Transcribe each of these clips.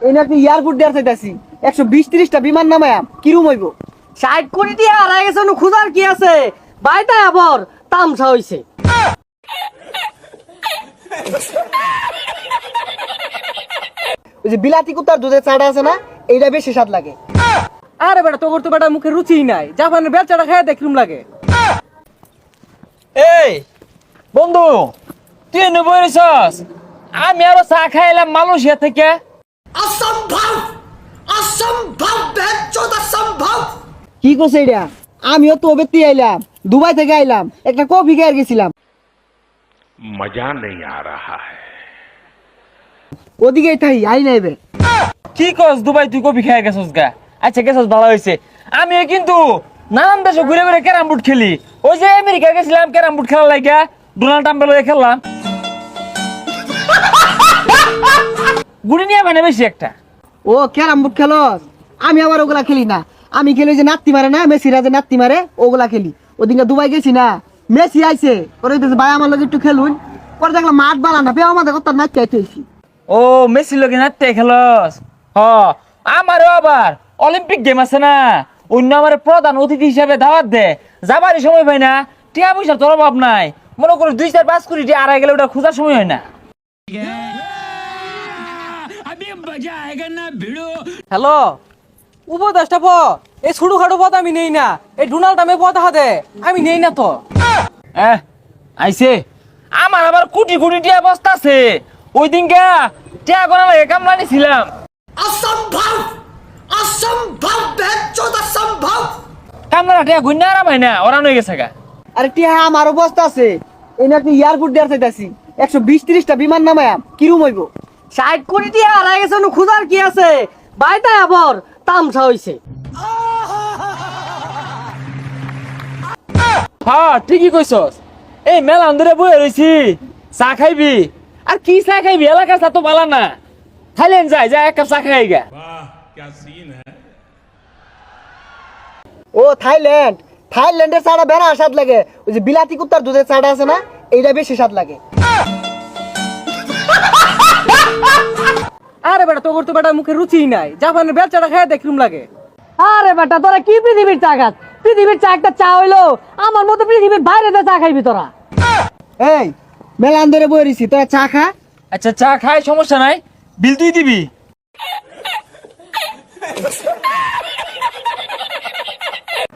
এই নাকি এয়ারপোর্ট দেওয়ার চাইতাছি 120-30টা বিমান নামায়াম কিরম হইব 60 কোটি টাকা হারাই গেছে খুঁজার কি আছে বাইটা আবার তামসা হইছে ওই যে বিলাতি কুত্তার দুধের চাটা আছে না এইটা বেশি স্বাদ লাগে। আরে বেটা তোর তো বেটা মুখে রুচি নাই জাপানের বেচাটা খেয়ে দেখলুম লাগে। এই বন্ধু তুই এনে বইরেছস আমি আরো চা খাইলাম মালয়েশিয়া থেকে। অসম্ভব অসম্ভব বেচোদ অসম্ভব কি করছে এটা? আমিও তো ব্যক্তি আইলাম, দুবাই থেকে আইলাম, একটা কফি খেয়ে গেছিলাম। मजा नहीं आ रहा है। ওদিকেই তাই আই নাইবে। কি কস দুবাই তুই কফি খেয়ে গেছস গা? আচ্ছা গেছস ভালো হয়েছে। আমিও কিন্তু নানান দেশে ঘুরে ঘুরে ক্যারাম বোর্ড খেলি। ওই যে আমেরিকা গেছিলাম ক্যারাম বোর্ড খেলার লাগা ডোনাল্ড ট্রাম্পের লগে খেললাম। গুড়ি নিয়ে মানে বেশি একটা। ও ক্যারাম বোর্ড খেলস? আমি আবার ওগুলা খেলি না। আমি খেলি যে নাত্তি মারে না, মেসিরা যে নাত্তি মারে ওগুলা খেলি। ওদিনকে দুবাই গেছি না, মেসি আইছে পরে ভাই আমার লগে একটু খেলুন, পরে দেখলাম মাঠ বালা না, পেয়ে আমাদের কথা নাচতে আইতেছি। ও মেসি লগে নাচতে খেলস? হ আমারও আবার অলিম্পিক গেম আছে না, অন্য আমার প্রধান অতিথি হিসাবে দাওয়াত দে, যাবারই সময় পাই না, টিয়া পয়সার তোর অভাব নাই, মনে করি 2-4-5 কোটি টিয়া আড়াই গেলে ওটা খোঁজার সময় হয় না। হ্যালো উপদেশটা পথ এই ছোট খাটো পথ আমি নেই না, এই ডোনাল্ড ট্রাম্পের পথ হাতে আমি নেই না তো। আইছে আমার আবার কোটি কোটি টিয়া বস্তা আছে, ওই দিনকে টিয়া গোনা লাগে কামলা নিছিলাম। অসম্ভব অসম্ভব বেচোদ অসম্ভব কামলা টিয়া গুন্না আরাম হয় না, ওরান হয়ে গেছে গা। আরে টিয়া আমার অবস্থা আছে, এই নাকি এয়ারপোর্ট দেওয়ার চাইতাছি 120-30টা বিমান নামায়াম কিরম হইব 60 কোটি টাকা হারাই গেছে খুঁজার কি আছে বাইটা আবার তামসা হইছে। হ্যাঁ ঠিকই কইছস, এই মেলা ধরে বয়ে রইছি, চা খাইবি আর কি চা খাইবি, এলাকার চা তো বালা না, খাইলেন যায় যা এক কাপ চা খাই গা। ও থাইল্যান্ড, থাইল্যান্ডের চাটা বেড়া স্বাদ লাগে। ওই যে বিলাতি কুত্তার দুধের চাটা আছে না এইটা বেশি স্বাদ লাগে। আরে বেটা তোর তো বেটা মুখে রুচি নাই জাপানের বেচাটা খেয়ে দেখলুম লাগে। আরে বেটা তোরা কি পৃথিবীর চা খাস? পৃথিবীর চা একটা চা হইলো আমার মতো পৃথিবীর বাইরে চা খাইবি তোরা। এই মেলা ধরে বই রইছি, তোরা চা খা। আচ্ছা চা খাই সমস্যা নাই, বিল তুই দিবি।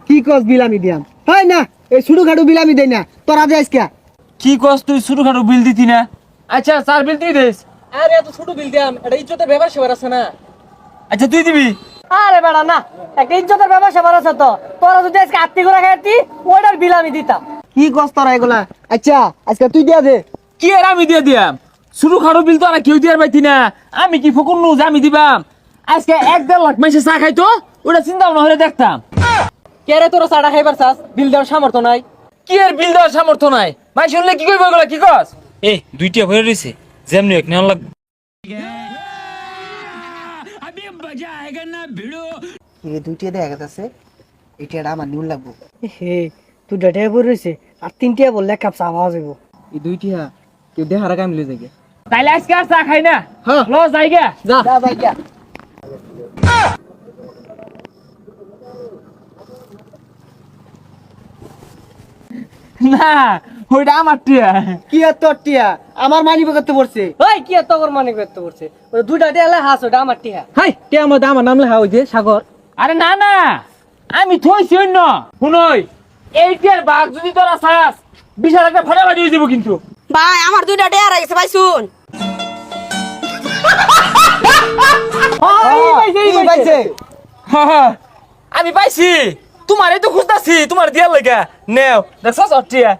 কি কস বিলামি দিয়াম? হয় না এই ছোট খাটো বিলামি দেই না, তোরা যাইস কে? কি কস তুই ছোটখাটো বিল দিতি না? আচ্ছা চার বিল তুই দিস। আরে এত ছোট বিল দিয়াম, এটা ইজ্জতের ব্যাপার সেবার আছে না। আচ্ছা তুই দিবি। আরে বেটা না, একটা ইজ্জতের ব্যাপার সেবার আছে তো, তোরা যদি আজকে আত্মি করে খাইতি ওইটার বিল আমি দিতাম। কি কস তোরা এগুলা? আচ্ছা আজকে তুই দিয়া দে। কি আর আমি দিয়ে দিয়াম, ছোটখাটো বিল তো আর কেউ দিয়ার পাইতি না, আমি কি ফকুন নু যে আমি দিবাম? আজকে 1-1.5 লাখ মাসে চা খাইতো, ওটা চিন্তা ভাবনা হলে দেখতাম। কে রে তোরা চাটা খাইবার চাস? বিল দেওয়ার সামর্থ্য নাই। কি আর বিল দেওয়ার সামর্থ্য নাই? ভাই শুনলে কি কইব এগুলা? কি কস? এই দুইটা ভরে রইছে, যেমনি এক নেওয়া লাগবে। এই দুইটা দেখা যাচ্ছে, এটা আমার নিউন লাগবো। হে তুই ডেটে বই রইছে আর 3টা বললে এক কাপ চা পাওয়া যাইব। এই দুইটা কেউ দেখার আগে আমি লই যাই। তাইলে আজকে আর চা খাই না, হ্যাঁ লো যাই গে। যা যা ভাই যা। না ওইটা আমার টিয়া। কি আর তোর টিয়া আমার মানি করতে পড়ছে? ওই কি এত তোর মানে করতে পড়ছে? ওই দুইটা দেলে হাস ওটা আমার টিহা। হাই টিয়া মধ্যে আমার নাম লেখা হইছে সাগর। আরে না না আমি থইছি অন্য শুনই, এই টিয়ার বাঘ যদি তোরা চাস বিশাল একটা ফাটাফাটি হয়ে যাবো কিন্তু। ভাই আমার দুইটা ডেয়ার গেছে ভাই শুন। এই পাইছে। আমি পাইছি, তোমার এই তো খুঁজতাছি, তোমার দিয়ার লাগা নেও দেখছ টিয়া।